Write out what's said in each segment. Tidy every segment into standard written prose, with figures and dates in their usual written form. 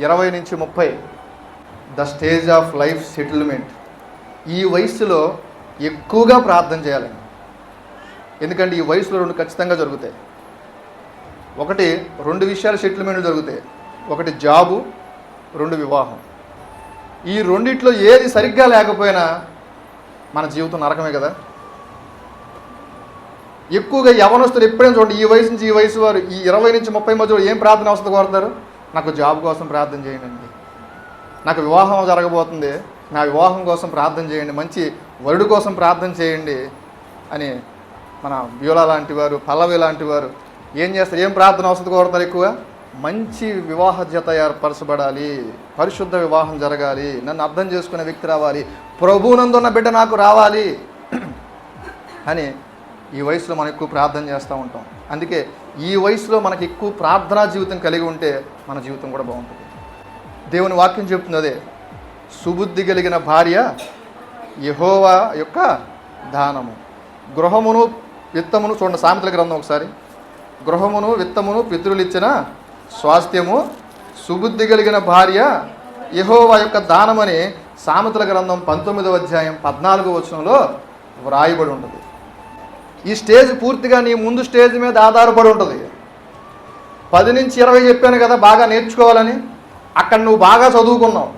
20 నుంచి 30 the stage of life settlement. ఈ వయసులో ఎక్కువగా ప్రార్థన చేయాలండి. ఎందుకంటే ఈ వయసులో 2 ఖచ్చితంగా జరుగుతాయి. ఒకటి 2 విషయాలు సెటిల్మెంట్ జరుగుతాయి. ఒకటి జాబు, 2 వివాహం. ఈ రెండిట్లో ఏది సరిగ్గా లేకపోయినా మన జీవితం నరకమే కదా. ఎక్కువగా యవనస్తులు ఎప్పుడైనా చూడండి, ఈ వయసు నుంచి ఈ వయసు వారు ఈ 20 నుంచి 30 మధ్యలో ఏం ప్రార్థన అవసరం కోరుతారు? నాకు జాబ్ కోసం ప్రార్థన చేయండి, నాకు వివాహం జరగబోతుంది, నా వివాహం కోసం ప్రార్థన చేయండి, మంచి వరుడు కోసం ప్రార్థన చేయండి అని మన బ్యూలా లాంటి వారు, పల్లవి లాంటి వారు ఏం చేస్తారు? ఏం ప్రార్థన అవసరం కోరుతారు? ఎక్కువ మంచి వివాహ జత ఏర్పరచబడాలి, పరిశుద్ధ వివాహం జరగాలి, నన్ను అర్థం చేసుకునే వ్యక్తి రావాలి, ప్రభువునందున్న బిడ్డ నాకు రావాలి అని ఈ వయసులో మనం ఎక్కువ ప్రార్థన చేస్తూ ఉంటాం. అందుకే ఈ వయసులో మనకి ఎక్కువ ప్రార్థనా జీవితం కలిగి ఉంటే మన జీవితం కూడా బాగుంటుంది. దేవుని వాక్యం చెప్తుంది అదే, సుబుద్ధి కలిగిన భార్య యెహోవా యొక్క దానము. గృహమును విత్తమును, చూడండి సామెతల గ్రంథం ఒకసారి, గృహమును విత్తమును పితరులు ఇచ్చిన స్వాస్థ్యము, సుబుద్ధి కలిగిన భార్య యెహోవా యొక్క దానమని సామెతల గ్రంథం 19వ అధ్యాయం 14వ వచనంలో వ్రాయబడి ఉంటుంది. ఈ స్టేజ్ పూర్తిగా నీ ముందు స్టేజ్ మీద ఆధారపడి ఉంటుంది. 10 నుంచి 20 చెప్పాను కదా బాగా నేర్చుకోవాలని. అక్కడ నువ్వు బాగా చదువుకున్నావు,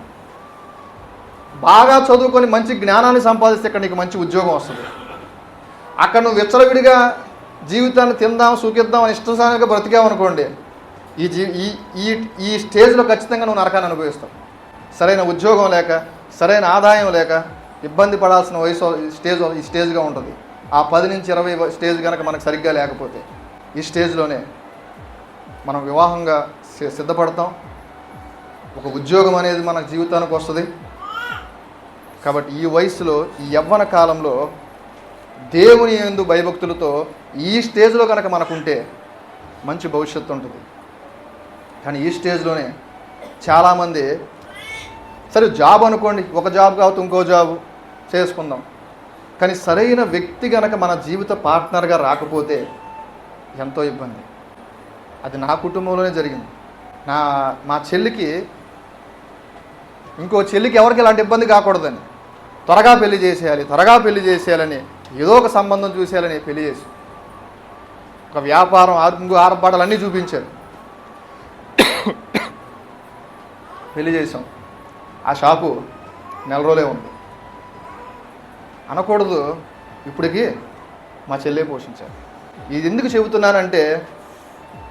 బాగా చదువుకొని మంచి జ్ఞానాన్ని సంపాదిస్తే ఇక్కడ నీకు మంచి ఉద్యోగం వస్తుంది. అక్కడ నువ్వు విచ్చలవిడిగా జీవితాన్ని తిందాం సుఖిద్దాం అని ఇష్టసానిగా బ్రతికావనుకోండి, ఈ స్టేజ్లో ఖచ్చితంగా నువ్వు నరకాన్ని అనుభవిస్తావు. సరైన ఉద్యోగం లేక, సరైన ఆదాయం లేక ఇబ్బంది పడాల్సిన వయసు ఈ స్టేజ్గా ఉంటుంది. ఆ 10 నుంచి 20 స్టేజ్ కనుక మనకు సరిగ్గా లేకపోతే ఈ స్టేజ్లోనే మనం వివాహంగా సిద్ధపడతాం, ఒక ఉద్యోగం అనేది మన జీవితానికి వస్తుంది. కాబట్టి ఈ వయసులో, ఈ యవ్వన కాలంలో దేవుని యందు భయభక్తులతో ఈ స్టేజ్లో కనుక మనకుంటే మంచి భవిష్యత్తు ఉంటుంది. కానీ ఈ స్టేజ్లోనే చాలామంది, సరే జాబ్ అనుకోండి, ఒక జాబ్ కావచ్చు ఇంకో జాబ్ చేసుకుందాం, కానీ సరైన వ్యక్తి కనుక మన జీవిత పార్ట్నర్గా రాకపోతే ఎంతో ఇబ్బంది. అది నా కుటుంబంలోనే జరిగింది. మా చెల్లికి ఇంకో చెల్లికి ఎవరికి ఎలాంటి ఇబ్బంది కాకూడదని త్వరగా పెళ్లి చేసేయాలని ఏదో ఒక సంబంధం చూసేయాలని పెళ్లి చేసి ఒక వ్యాపారం ఆర్భాటాలు అన్నీ చూపించారు. పెళ్లి చేసాం. ఆ షాపు నెల రోజులే ఉంది. అనకూడదు, ఇప్పటికీ మా చెల్లె పోషించారు. ఇది ఎందుకు చెబుతున్నానంటే,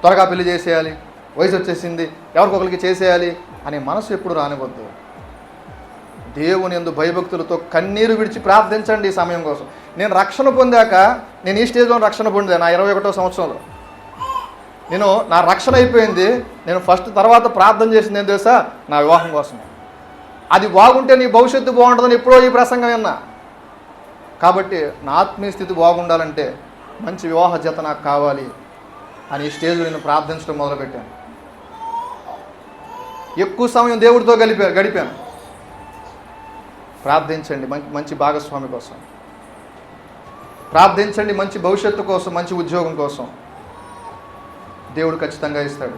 త్వరగా పెళ్లి చేసేయాలి, వయసు వచ్చేసింది, ఎవరికొకరికి చేసేయాలి అనే మనసు ఎప్పుడు రానివద్దు. దేవుని యందు భయభక్తులతో కన్నీరు విడిచి ప్రార్థించండి ఈ సమయం కోసం. నేను రక్షణ పొందాక, నేను ఈ స్టేజ్లో రక్షణ పొందాను. నా 21వ సంవత్సరంలో నా రక్షణ అయిపోయింది. నేను ఫస్ట్ తర్వాత ప్రార్థన చేసింది ఏం తెలుసా? నా వివాహం కోసం. అది బాగుంటే నీ భవిష్యత్తు బాగుంటుందని ఎప్పుడో ఈ ప్రసంగం విన్నా. కాబట్టి నా ఆత్మీయ స్థితి బాగుండాలంటే మంచి వివాహ జత నాకు కావాలి అని ఈ స్టేజ్లో నేను ప్రార్థించడం మొదలుపెట్టాను. ఎక్కువ సమయం దేవుడితో గడిపాను. ప్రార్థించండి మంచి భాగస్వామి కోసం, ప్రార్థించండి మంచి భవిష్యత్తు కోసం, మంచి ఉద్యోగం కోసం. దేవుడు ఖచ్చితంగా ఇస్తాడు.